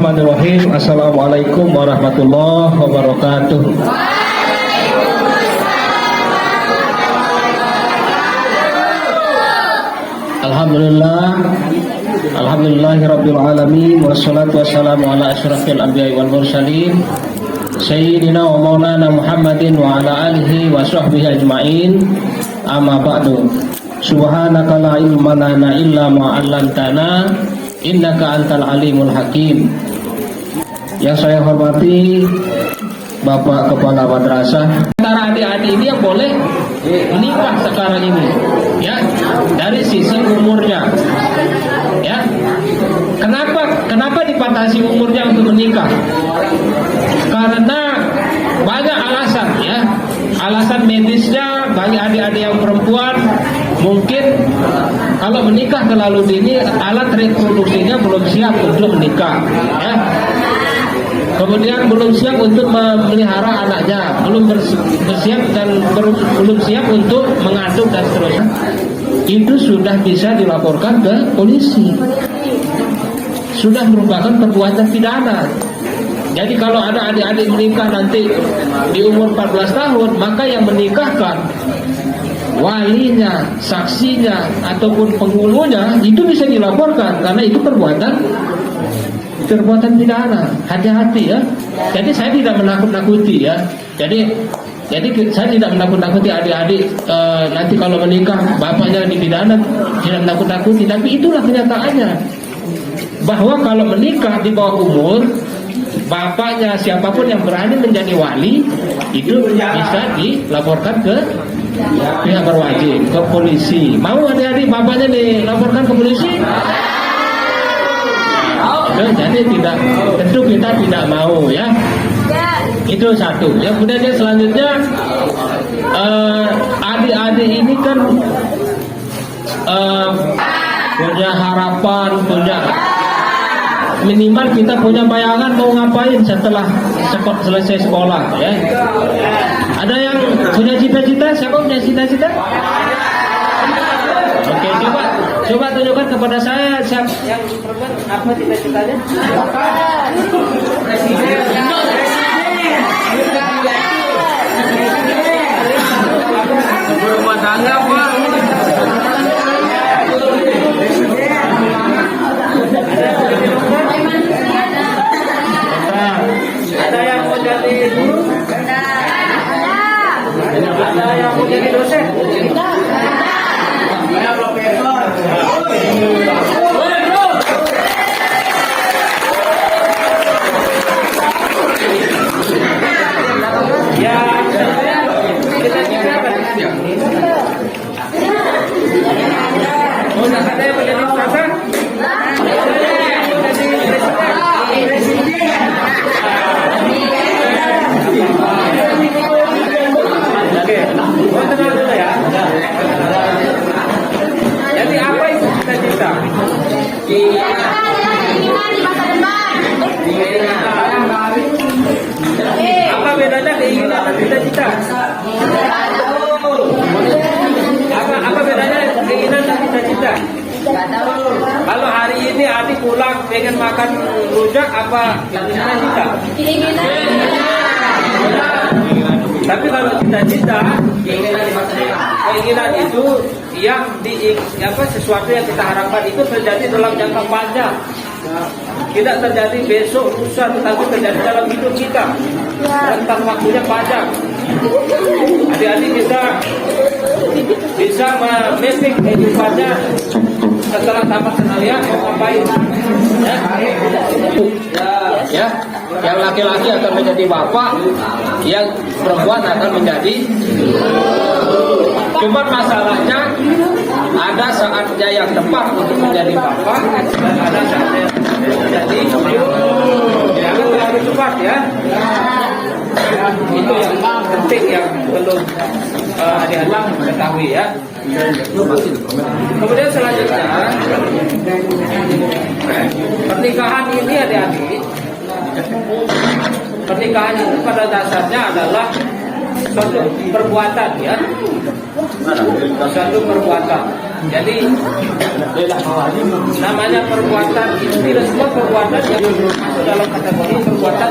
Bismillahirrahmanirrahim. Assalamualaikum warahmatullahi wabarakatuh. Alhamdulillahirabbil alamin wassalatu wassalamu ala asyrafil anbiya'i wal mursalin sayyidina wa maulana Muhammadin wa ala alihi wa sahbihi ajmain. Amma ba'du. Subhanaka la ilma lana illa ma 'allamtana innaka antal alimul hakim. Yang saya hormati Bapak Kepala Madrasah, antara adik-adik ini yang boleh menikah sekarang ini, ya, dari sisi umurnya, ya. Kenapa dibatasi umurnya untuk menikah? Karena banyak alasan, ya. Alasan medisnya bagi adik-adik yang perempuan, mungkin kalau menikah terlalu dini alat reproduksinya belum siap untuk menikah, ya. Kemudian belum siap untuk memelihara anaknya, belum bersiap dan belum siap untuk mengandung dan seterusnya. Itu sudah bisa dilaporkan ke polisi. Sudah merupakan perbuatan pidana. Jadi kalau ada adik-adik menikah nanti di umur 14 tahun, maka yang menikahkan walinya, saksinya, ataupun penghulunya itu bisa dilaporkan karena itu perbuatan pidana. Hati-hati, ya. Jadi saya tidak menakut-nakuti, ya. Jadi saya tidak menakut-nakuti adik-adik nanti kalau menikah bapaknya dipidana, tidak menakut-nakuti. Tapi itulah kenyataannya, bahwa kalau menikah di bawah umur, bapaknya siapapun yang berani menjadi wali itu bisa dilaporkan ke pihak berwajib, ke polisi. Mau adik-adik bapaknya dilaporkan ke polisi? Jadi tentu kita tidak mau, ya. Itu satu. Yang kemudian selanjutnya, adik-adik ini kan punya harapan, punya minimal kita punya bayangan mau ngapain setelah selesai sekolah, ya. Ada yang punya cita-cita? Siapa punya cita-cita? Oke, coba tunjukkan kepada saya siapa yang perempuan, apa cita-citanya? Presiden. Berumah tangga, Pak. Ada yang mau jadi guru? Ada yang mau jadi dosen? Jadi apa itu cita-cita? Apa bedanya keinginan dan cita-cita? Apa bedanya keinginan dan cita-cita? Kalau hari ini adik pulang pengen makan rujak, apa cita-cita? Tapi kalau cita-cita, keinginan itu yang sesuatu yang kita harapkan itu terjadi dalam jangka panjang, tidak terjadi besok lusa, tetapi terjadi dalam hidup kita, rentang waktunya panjang. Adik-adik kita bisa memapping kehidupannya setelah tamat senalia mau ngapain, ya. Yang laki-laki akan menjadi bapak, yang perempuan akan menjadi. Cuma masalahnya ada saatnya yang tepat untuk menjadi bapak dan ada saatnya menjadi ibu. Jangan terlalu cepat, ya. Itu yang penting yang belum adik-adik mengetahui, ya. Kemudian selanjutnya, pernikahan ini adik-adik, pernikahan itu pada dasarnya adalah suatu perbuatan ya, suatu perbuatan. Jadi namanya perbuatan itu tidak semua perbuatan yang masuk dalam kategori perbuatan.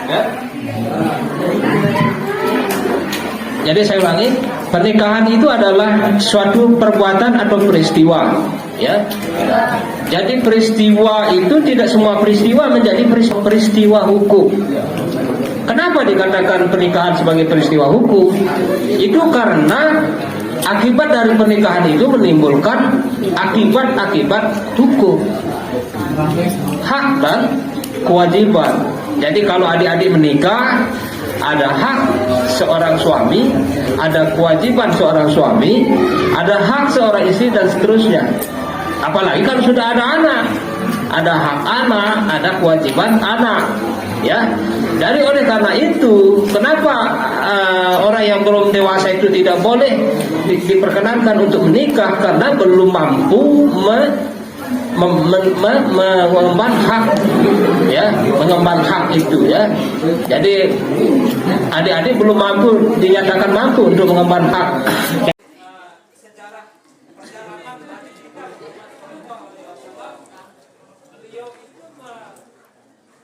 Ya. Jadi saya ulangi, pernikahan itu adalah suatu perbuatan atau peristiwa, ya. Jadi peristiwa itu tidak semua peristiwa menjadi peristiwa hukum. Kenapa dikatakan pernikahan sebagai peristiwa hukum? Itu karena akibat dari pernikahan itu menimbulkan akibat-akibat hukum, hak dan kewajiban. Jadi kalau adik-adik menikah, ada hak seorang suami, ada kewajiban seorang suami, ada hak seorang istri dan seterusnya. Apalagi kalau sudah ada anak, ada hak anak, ada kewajiban anak, ya. Jadi oleh karena itu, kenapa orang yang belum dewasa itu tidak boleh diperkenankan untuk menikah? Karena belum mampu mengemban hak, ya, mengemban hak itu, ya. Jadi adik-adik belum mampu, dinyatakan mampu untuk mengemban hak.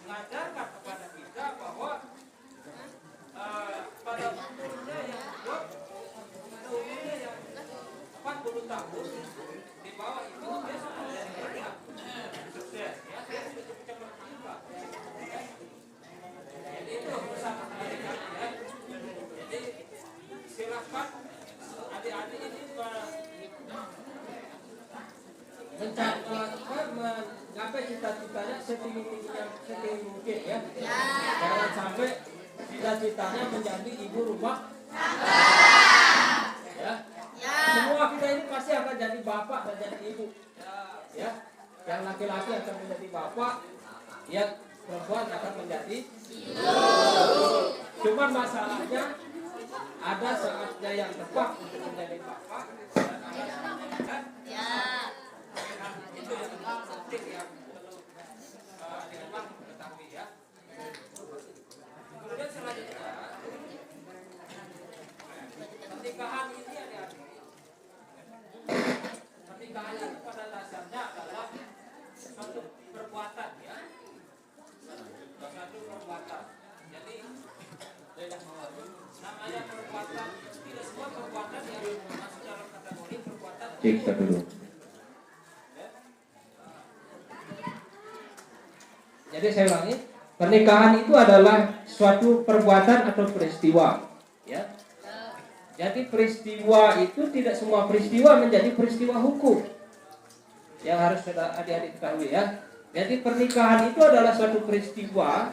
Mengajarkan kepada kita bahwa pada umurnya yang 40 tahun di bawah itu dia sudah menjadi sukses, ya, dia sudah cukup berkembang. Jadi itu bersama adik-adik, ya. Jadi silakan adik-adik ini menggapai cita-citanya setinggi mungkin, ya. Jangan sampai cita-citanya menjadi ibu rumah tangga. Ya. Semua kita ini pasti akan jadi bapak dan jadi ibu. Ya. Yang laki-laki akan menjadi bapak, yang perempuan akan menjadi ibu. Cuma masalahnya ada saatnya yang tepat untuk menjadi bapak dan ada saatnya itu yang penting yang perlu dikenal mengetahui, ya. Kemudian selanjutnya pernikahan ini adik-adik. Pernikahan itu pada dasarnya adalah suatu perbuatan, ya. Suatu perbuatan. Jadi namanya perbuatan, tidak semua perbuatan yang masuk dalam kategori perbuatan. Cek dulu. Jadi saya ulangi, pernikahan itu adalah suatu perbuatan atau peristiwa, ya. Jadi peristiwa itu tidak semua peristiwa menjadi peristiwa hukum, yang harus adik-adik ketahui, ya. Jadi pernikahan itu adalah suatu peristiwa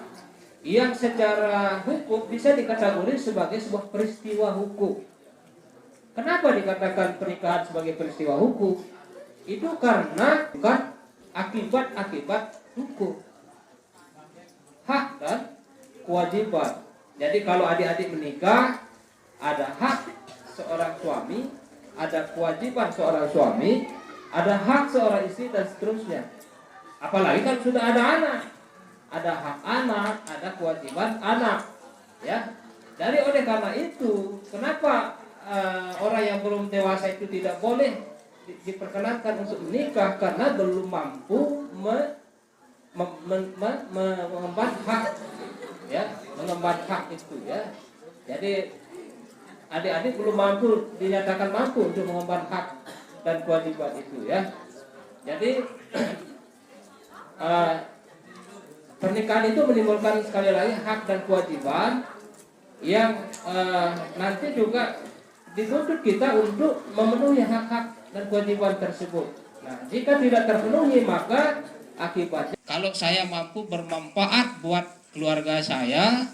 yang secara hukum bisa dikategori sebagai sebuah peristiwa hukum. Kenapa dikatakan pernikahan sebagai peristiwa hukum? Itu karena bukan akibat-akibat hukum, hak dan kewajiban. Jadi kalau adik-adik menikah, ada hak seorang suami, ada kewajiban seorang suami, ada hak seorang istri dan seterusnya. Apalagi kalau sudah ada anak, ada hak anak, ada kewajiban anak, ya. Jadi oleh karena itu, kenapa orang yang belum dewasa itu tidak boleh diperkenankan untuk menikah? Karena belum mampu mengemban hak, ya, mengemban hak itu, ya. Jadi adik-adik belum mampu, dinyatakan mampu untuk mengemban hak dan kewajiban itu, ya. Jadi pernikahan itu menimbulkan sekali lagi hak dan kewajiban yang nanti juga dituntut kita untuk memenuhi hak-hak dan kewajiban tersebut. Nah, jika tidak terpenuhi, maka akibatnya, kalau saya mampu bermanfaat buat keluarga saya,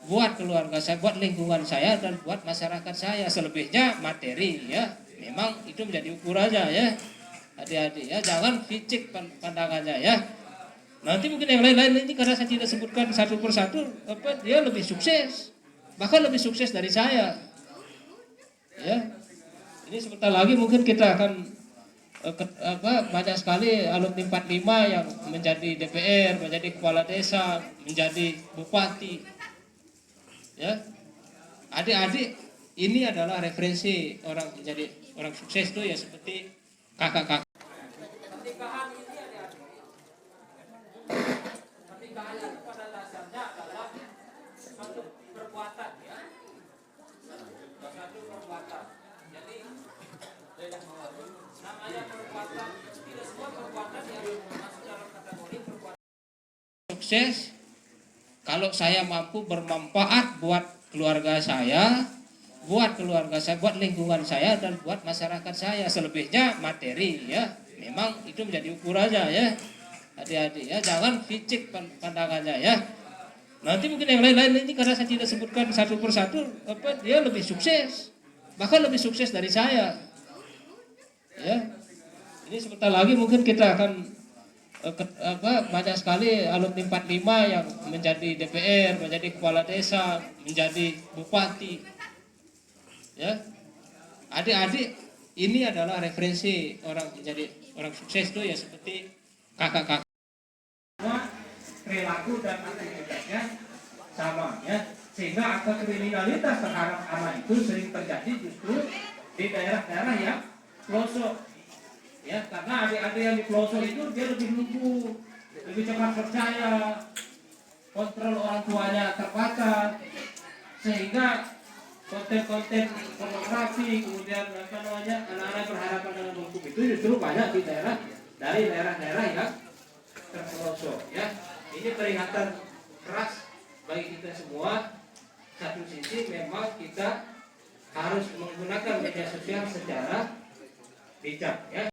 buat lingkungan saya, dan buat masyarakat saya. Selebihnya materi, ya. Memang itu menjadi ukurannya, ya. Adik-adik, ya, jangan fisik pandangannya, ya. Nanti mungkin yang lain-lain ini karena saya tidak sebutkan satu persatu, dia lebih sukses, bahkan lebih sukses dari saya, ya. Ini sebentar lagi mungkin kita akan banyak sekali alumni 45 yang menjadi DPR, menjadi kepala desa, menjadi bupati, ya. Adik-adik, ini adalah referensi orang jadi orang sukses tuh ya, seperti kakak-kakak. Pernikahan ini adik-adik, pernikahan itu pada dasarnya adalah satu perbuatan ya, satu perbuatan. Jadi namanya perbuatan, tidak semua perbuatan yang masuk dalam kategori perbuatan sukses. Kalau saya mampu bermanfaat buat keluarga saya, buat lingkungan saya, dan buat masyarakat saya. Selebihnya materi ya, memang itu menjadi ukurannya ya, adik-adik ya. Jangan fisik pandangannya ya. Nanti mungkin yang lain-lain ini karena saya tidak sebutkan satu persatu, dia lebih sukses, bahkan lebih sukses dari saya. Ya, ini sebentar lagi mungkin kita akan banyak sekali alumni 45 yang menjadi DPR, menjadi kepala desa, menjadi bupati. Ya, adik-adik, ini adalah referensi orang jadi orang sukses tuh ya, seperti kakak-kakak. Perilaku dan aktivitasnya sama ya, sehingga angka kriminalitas terhadap anak itu sering terjadi justru di daerah-daerah yang pelosok. Ya, karena adik-adik yang di pelosok itu dia lebih lugu, lebih cepat percaya, kontrol orang tuanya terbatas, sehingga konten-konten pornografi, kemudian anak-anak berhadapan dengan hukum itu justru banyak di daerah-daerah yang terpelosok. Ya, ini peringatan keras bagi kita semua. Satu sisi memang kita harus menggunakan media sosial secara bijak. Ya.